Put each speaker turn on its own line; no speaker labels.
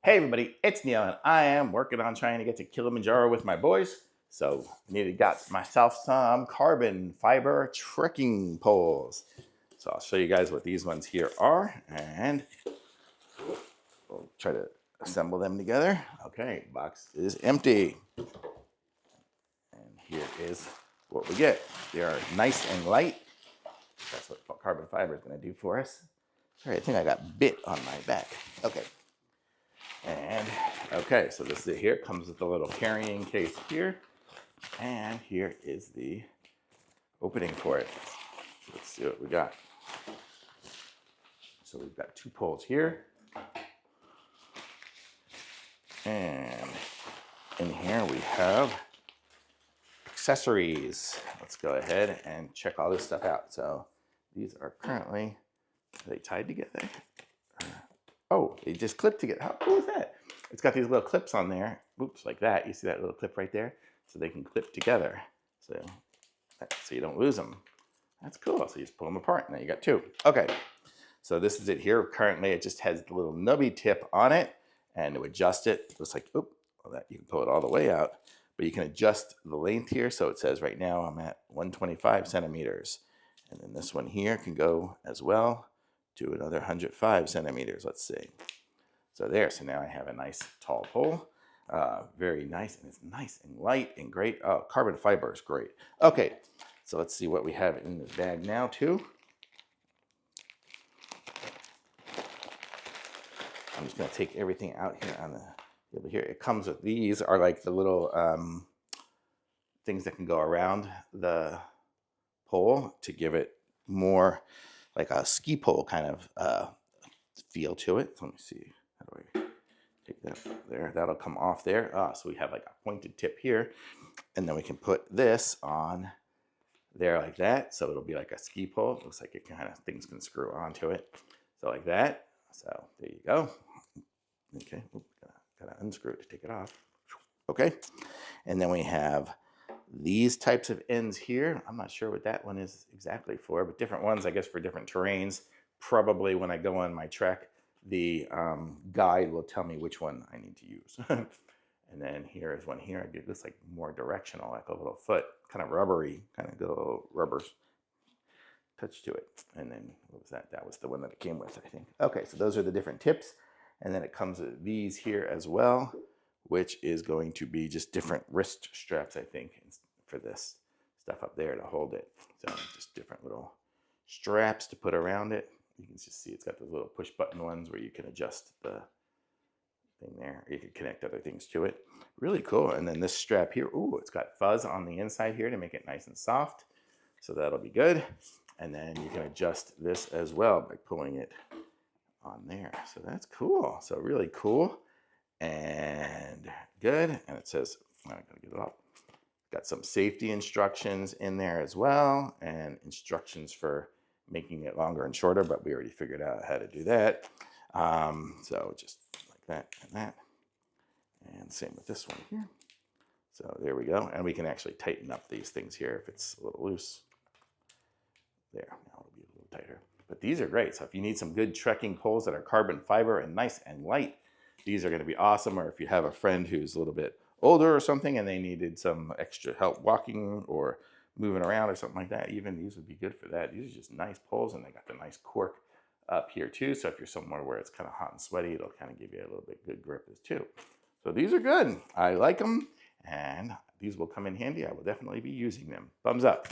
Hey everybody, it's Neil and I am working on trying to get to Kilimanjaro with my boys. So got myself some carbon fiber trekking poles. So I'll show you guys what these ones here are and we'll try to assemble them together. Okay, box is empty. And here is what we get. They are nice and light. That's what carbon fiber is going to do for us. Sorry, I think I got bit on my back. Okay. And okay, so this is it here. Comes with a little carrying case here. And here is the opening for it. Let's see what we got. So we've got two poles here. And in here we have accessories. Let's go ahead and check all this stuff out. So these are currently, are they tied together? Oh, they just clip together. How cool is that? It's got these little clips on there. Oops, like that. You see that little clip right there? So they can clip together. So you don't lose them. That's cool. So you just pull them apart. Now you got two. Okay. So this is it here. Currently, it just has the little nubby tip on it. And to adjust it, looks like, well, that you can pull it all the way out. But you can adjust the length here. So it says right now I'm at 125 centimeters. And then this one here can go as well to another 105 centimeters, let's see. So there, so now I have a nice tall pole. Very nice, and it's nice and light and great. Oh, carbon fiber is great. Okay, so let's see what we have in this bag now too. I'm just gonna take everything out here on the table here. It comes with, these are like the little things that can go around the pole to give it more like a ski pole kind of feel to it. So let me see. How do I take that there? That'll come off there. So we have like a pointed tip here. And then we can put this on there like that. So it'll be like a ski pole. It looks like it kind of, things can screw onto it. So like that. So there you go. Okay. Gotta unscrew it to take it off. Okay. And then we have these types of ends here. I'm not sure what that one is exactly for, but different ones, I guess, for different terrains. Probably when I go on my trek, the guide will tell me which one I need to use. And then here is one here. It looks like more directional, like a little foot, kind of rubbery, kind of little rubber touch to it. And then what was that? That was the one that it came with, I think. Okay, so those are the different tips. And then it comes with these here as well, which is going to be just different wrist straps, I think, for this stuff up there to hold it. So just different little straps to put around it. You can just see it's got those little push button ones where you can adjust the thing there. Or you can connect other things to it. Really cool. And then this strap here, ooh, it's got fuzz on the inside here to make it nice and soft. So that'll be good. And then you can adjust this as well by pulling it on there. So that's cool. So really cool and good. And it says, I'm gonna get it off. Got some safety instructions in there as well, and instructions for making it longer and shorter, but we already figured out how to do that. So just like that and that. And same with this one here. So there we go. And we can actually tighten up these things here if it's a little loose. There, now it'll be a little tighter. But these are great. So if you need some good trekking poles that are carbon fiber and nice and light, these are going to be awesome. Or if you have a friend who's a little bit older or something and they needed some extra help walking or moving around or something like that, even these would be good for that. These are just nice poles, and they got the nice cork up here too. So if you're somewhere where it's kind of hot and sweaty, it'll kind of give you a little bit good grip as too. So these are good. I like them, and these will come in handy. I will definitely be using them. Thumbs up.